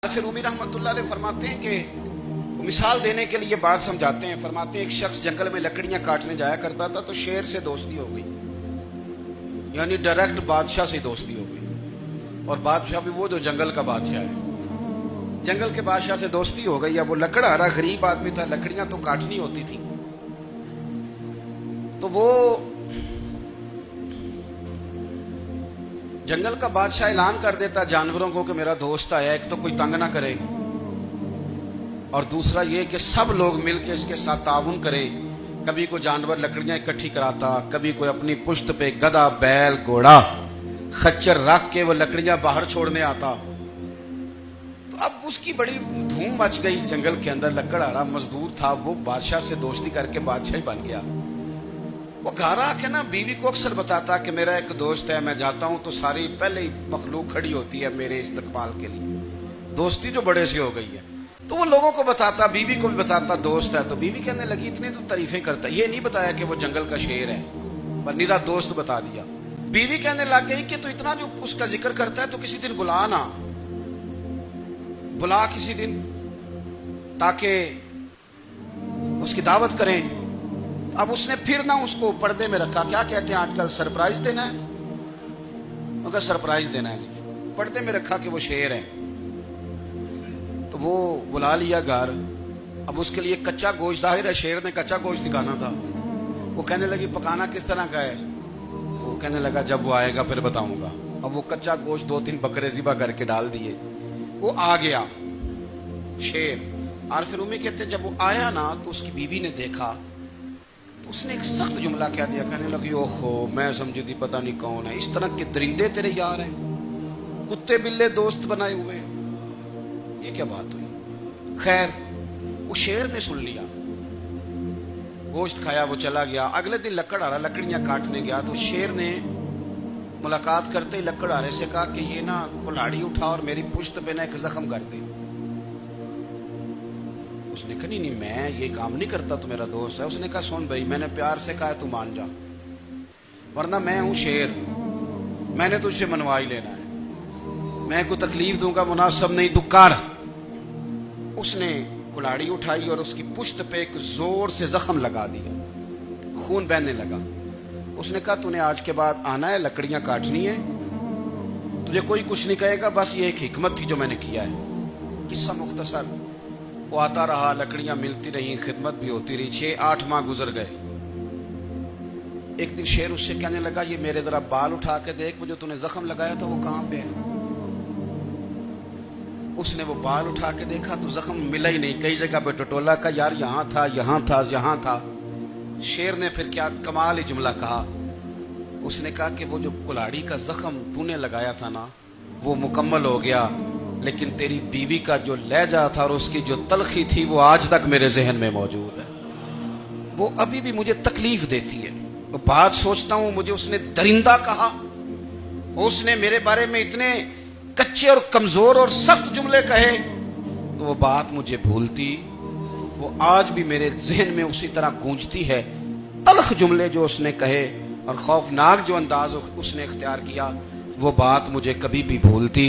फिर रूमी रहमतुल्लाह अलैह फरमाते हैं कि मिसाल देने के लिए बात समझाते हैं। फरमाते हैं एक शख्स जंगल में लकड़ियां काटने जाया करता था तो शेर से दोस्ती हो गई, यानी डायरेक्ट बादशाह से दोस्ती हो गई। और बादशाह भी वो जो जंगल का बादशाह है, जंगल के बादशाह से दोस्ती हो गई। अब वो लकड़हारा गरीब आदमी था, लकड़ियां तो काटनी होती थी। तो वो जंगल का बादशाह ऐलान कर देता जानवरों को कि मेरा दोस्त आया, एक तो कोई तंग ना करे और दूसरा ये कि सब लोग मिलकर इसके साथ ताउन करें। कभी कोई जानवर लकड़ियां इकट्ठी कराता, कभी कोई अपनी पुश्त पे गधा, बैल, घोड़ा, खच्चर रख के वो लकड़ियां बाहर छोड़ने आता। तो अब उसकी बड़ी धूम मच गई जंगल के अंदर। लकड़हारा मजदूर था, वो बादशाह से दोस्ती करके बादशाह ही बन गया। वो घर आके ना बीवी को अक्सर बताता कि मेरा एक दोस्त है, मैं जाता हूं तो सारी पहले ही मखलूक खड़ी होती है मेरे इस्तकबाल के लिए। दोस्ती जो बड़े से हो गई है। तो वो लोगों को बताता, बीवी को भी बताता दोस्त है। तो बीवी कहने लगी इतनी तो तारीफें करता, ये नहीं बताया कि वो जंगल का शेर है, पर निरा दोस्त बता दिया। बीवी कहने लग गई कि तो इतना जो उसका जिक्र करता है तो किसी दिन बुला ना, बुला किसी दिन ताकि उसकी दावत करें। अब उसने फिर ना उसको पर्दे में रखा। क्या कहते हैं आजकल, सरप्राइज देना है, मगर सरप्राइज देना है, पर्दे में रखा कि वो शेर है। तो वो बुला लिया घर। अब उसके लिए कच्चा गोश्त, जाहिर है शेर ने कच्चा गोश्त दिखाना था। वो कहने लगी पकाना किस तरह का है? वो कहने लगा जब वो आएगा फिर बताऊंगा। अब वो कच्चा गोश्त 2-3 बकरे ज़िबा करके डाल दिए। वो आ गया शेर। और फिर उम्मी कहते जब वो आया ना तो उसकी बीवी ने देखा तो उसने एक सख्त जुमला कह दिया। कहने लगी ओहो, मैं समझी थी पता नहीं कौन है, इस तरह के दरिंदे तेरे यार हैं, कुत्ते बिल्ले दोस्त बनाए हुए हैं, ये क्या बात हुई? खैर वो शेर ने सुन लिया, गोश्त खाया, वो चला गया। अगले दिन लकड़हारा लकड़ियां काटने गया तो शेर ने मुलाकात करते ही लकड़हारे से कहा कि ये ना कुल्हाड़ी उठा और मेरी पुश्त पे ना एक जख्म कर दे। उसने कहा नहीं मैं ये काम नहीं करता, तो मेरा दोस्त है। उसने कहा सुन भाई, मैंने प्यार से कहा तू मान जा, वरना मैं हूं शेर, मैंने तुझसे मनवा ही लेना है, मैं कोई तकलीफ दूंगा मुनासिब नहीं, दुकार। उसने कुल्हाड़ी उठाई और उसकी पुश्त पे एक जोर से जख्म लगा दिया, खून बहने लगा। उसने कहा तूने आज के बाद आना है, लकड़ियां काटनी है, तुझे कोई कुछ नहीं कहेगा, बस ये एक हिकमत थी जो मैंने किया है। किस्सा मुख्तसर। वो आता रहा, लकड़ियां मिलती रही, खिदमत भी होती रही। 6-8 माह गुजर गए। एक दिन शेर उससे कहने लगा ये मेरे जरा बाल उठा के देख, वो जो तूने जख्म लगाया था वो कहां पे है? उसने वो बाल उठा के देखा तो जख्म मिला ही नहीं, कई जगह पे टटोला का यार यहां था, यहां था, यहां था। शेर ने फिर क्या कमाल ही जुमला कहा। उसने कहा कि वो जो कुल्हाड़ी का जख्म तूने लगाया था ना वो मुकम्मल हो गया, लेकिन तेरी बीवी का जो लहजा था और उसकी जो तलखी थी वो आज तक मेरे जहन में मौजूद है, वो अभी भी मुझे तकलीफ देती है। तो बात सोचता हूं मुझे उसने दरिंदा कहा, उसने मेरे बारे में इतने कच्चे और कमजोर और सख्त जुमले कहे, तो वो बात मुझे भूलती, वो आज भी मेरे जहन में उसी तरह गूंजती है। तलख जुमले जो उसने कहे और खौफनाक जो अंदाज उसने इख्तियार किया, वो बात मुझे कभी भी भूलती